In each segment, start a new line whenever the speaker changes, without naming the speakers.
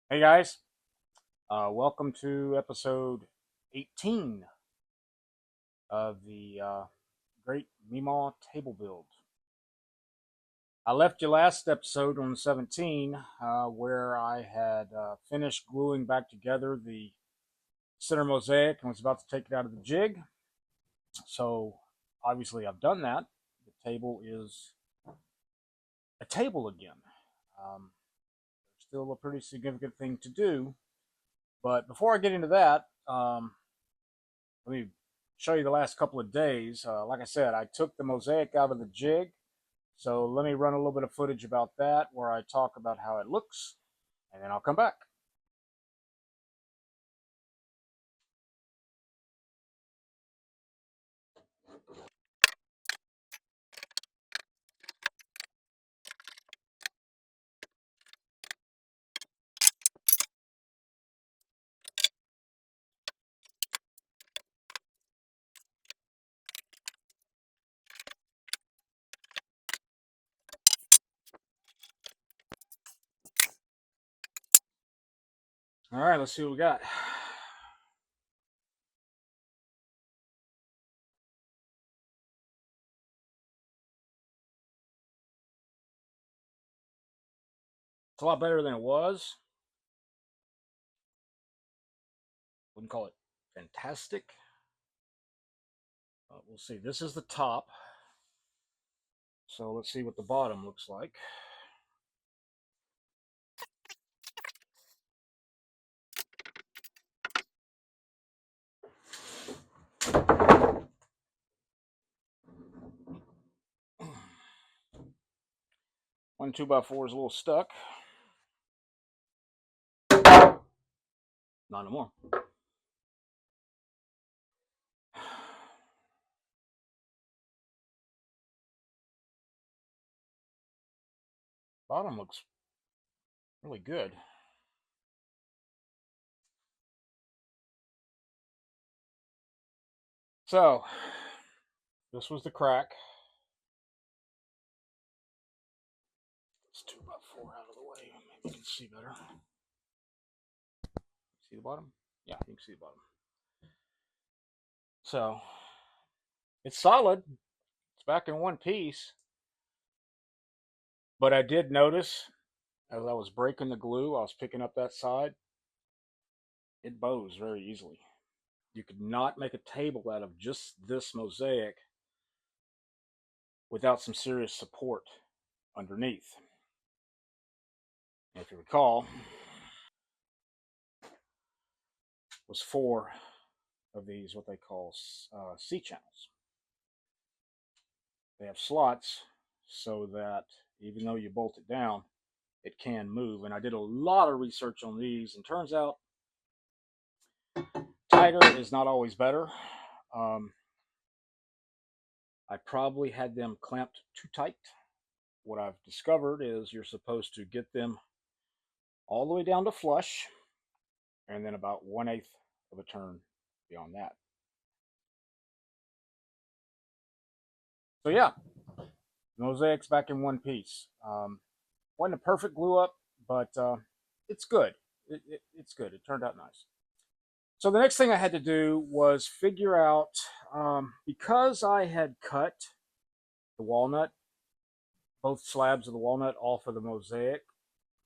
Hey guys, welcome to episode 18 of the Great Memaw Table Build. I left you last episode on 17 where I had finished gluing back together the center mosaic and was about to take it out of the jig. So obviously I've done that. The table is a table again. Still a pretty significant thing to do. But before I get into that, let me show you the last couple of days. Like I said, I took the mosaic out of the jig. So let me run a little bit of footage about that where I talk about how it looks, and then I'll come back. All right, let's see what we got. It's a lot better than it was. Wouldn't call it fantastic. We'll see. This is the top. So let's see what the bottom looks like. One 2x4 is a little stuck. Not anymore. Bottom looks really good. So this was the crack. This 2x4 out of the way. Maybe you can see better. See the bottom? Yeah, you can see the bottom. So it's solid. It's back in one piece. But I did notice as I was breaking the glue, I was picking up that side, it bows very easily. You could not make a table out of just this mosaic without some serious support underneath. And if you recall, was four of these what they call C channels. They have slots so that even though you bolt it down, it can move. And I did a lot of research on these, and turns out tighter is not always better. I probably had them clamped too tight. What I've discovered is you're supposed to get them all the way down to flush and then about 1/8 of a turn beyond that. So yeah, mosaic's back in one piece. Wasn't a perfect glue up, but it's good. It's good. It turned out nice. So the next thing I had to do was figure out, because I had cut the walnut, both slabs of the walnut off of the mosaic.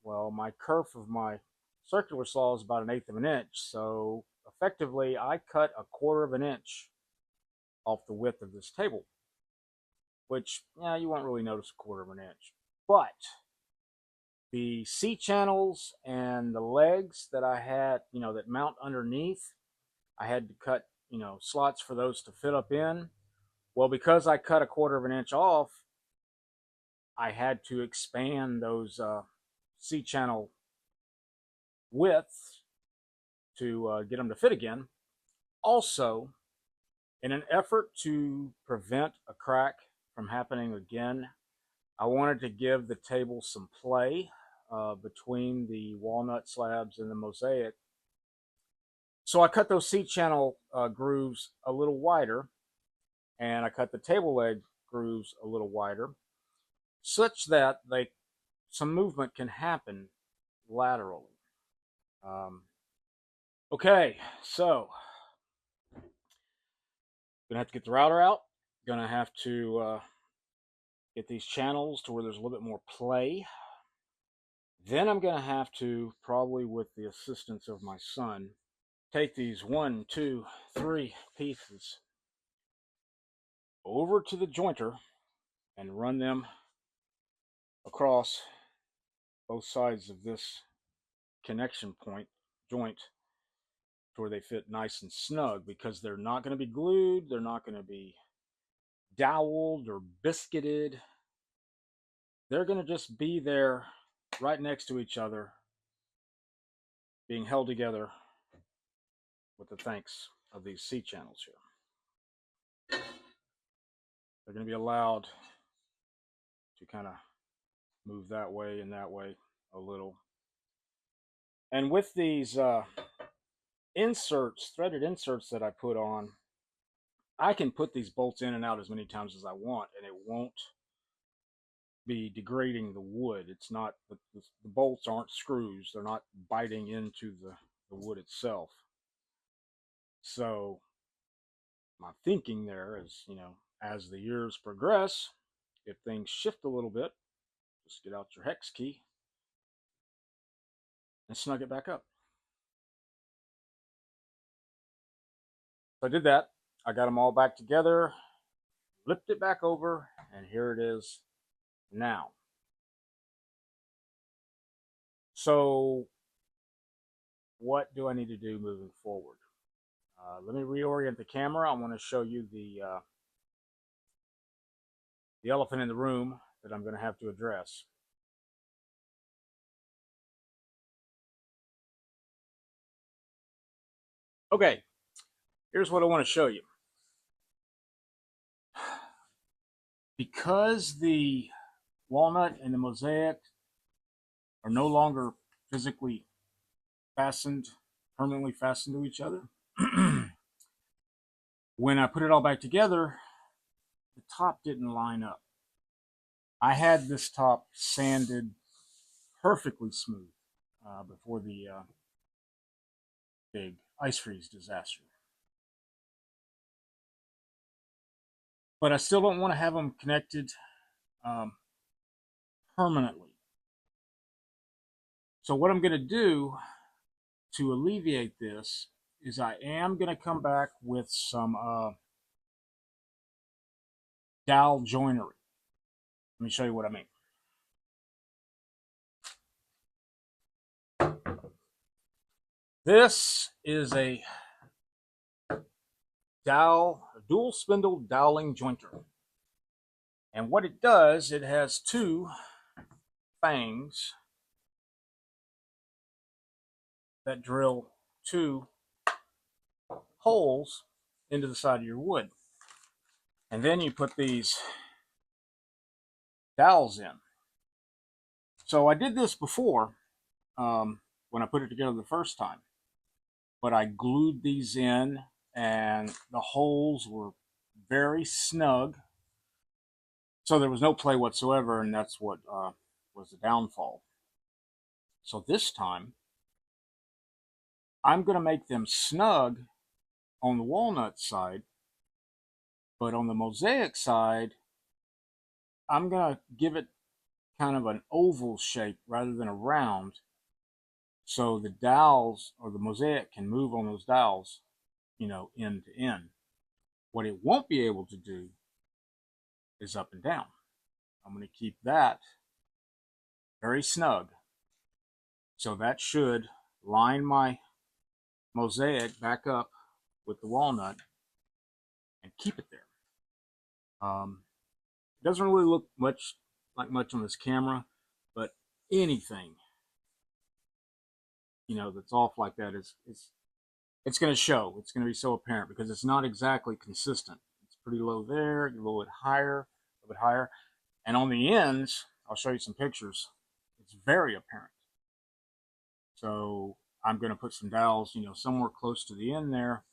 Well, my kerf of my circular saw is about 1/8 of an inch, so effectively I cut 1/4 of an inch off the width of this table, which, yeah, you won't really notice 1/4 of an inch. But the C channels and the legs that I had, that mount underneath, I had to cut, slots for those to fit up in. Well, because I cut 1/4 of an inch off, I had to expand those C channel widths to get them to fit again. Also, in an effort to prevent a crack from happening again, I wanted to give the table some play between the walnut slabs and the mosaic. So I cut those C-channel grooves a little wider, and I cut the table leg grooves a little wider, such that some movement can happen laterally. Okay, so gonna have to get the router out. Gonna have to get these channels to where there's a little bit more play. Then I'm gonna have to, probably with the assistance of my son, take these 1, 2, 3 pieces over to the jointer and run them across both sides of this connection point joint to where they fit nice and snug, because they're not going to be glued, they're not going to be doweled or biscuited. They're going to just be there right next to each other, being held together with the thanks of these C channels here. They're going to be allowed to kind of move that way and that way a little. And with these inserts, threaded inserts that I put on, I can put these bolts in and out as many times as I want, and it won't be degrading the wood. It's not, the bolts aren't screws, they're not biting into the wood itself. So my thinking there is, as the years progress, if things shift a little bit, just get out your hex key and snug it back up. So I did that. I got them all back together, flipped it back over, and here it is now. So what do I need to do moving forward? Let me reorient the camera. I want to show you the elephant in the room that I'm going to have to address. Okay, here's what I want to show you. Because the walnut and the mosaic are no longer physically fastened, permanently fastened to each other, when I put it all back together, the top didn't line up. I had this top sanded perfectly smooth before the big ice freeze disaster. But I still don't want to have them connected permanently. So what I'm going to do to alleviate this is I am going to come back with some dowel joinery. Let me show you what I mean. This is a dual spindle doweling jointer. And what it does, it has two fangs that drill two holes into the side of your wood. And then you put these dowels in. So I did this before when I put it together the first time, but I glued these in and the holes were very snug. So there was no play whatsoever, and that's what was the downfall. So this time, I'm going to make them snug on the walnut side, but on the mosaic side, I'm going to give it kind of an oval shape rather than a round, so the dowels or the mosaic can move on those dowels, end to end. What it won't be able to do is up and down. I'm going to keep that very snug. So that should line my mosaic back up with the walnut and keep it there. It doesn't really look much on this camera, but anything that's off like that it's going to show. It's going to be so apparent because it's not exactly consistent. It's pretty low there, a little bit higher, and on the ends, I'll show you some pictures. It's very apparent. So I'm going to put some dowels, somewhere close to the end there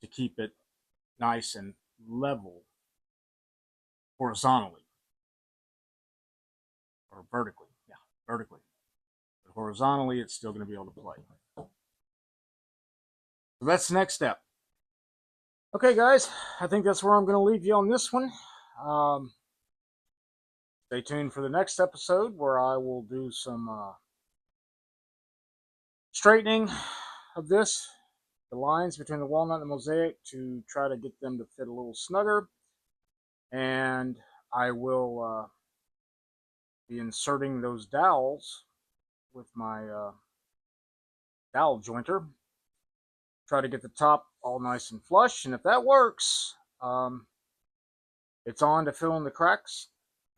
to keep it nice and level horizontally or vertically. Yeah, vertically. But horizontally, it's still going to be able to play. So that's the next step. Okay, guys, I think that's where I'm going to leave you on this one. Stay tuned for the next episode where I will do some straightening of this, the lines between the walnut and the mosaic, to try to get them to fit a little snugger. And I will be inserting those dowels with my dowel jointer. Try to get the top all nice and flush, and if that works, it's on to fill in the cracks.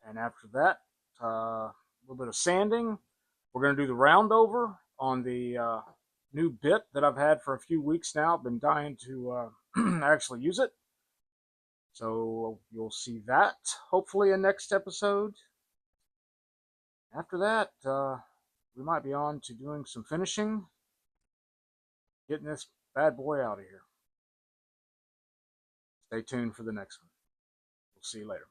And after that, a little bit of sanding. We're going to do the round over on the new bit that I've had for a few weeks now. I've been dying to actually use it. So you'll see that hopefully in next episode. After that, we might be on to doing some finishing, getting this bad boy out of here. Stay tuned for the next one. We'll see you later.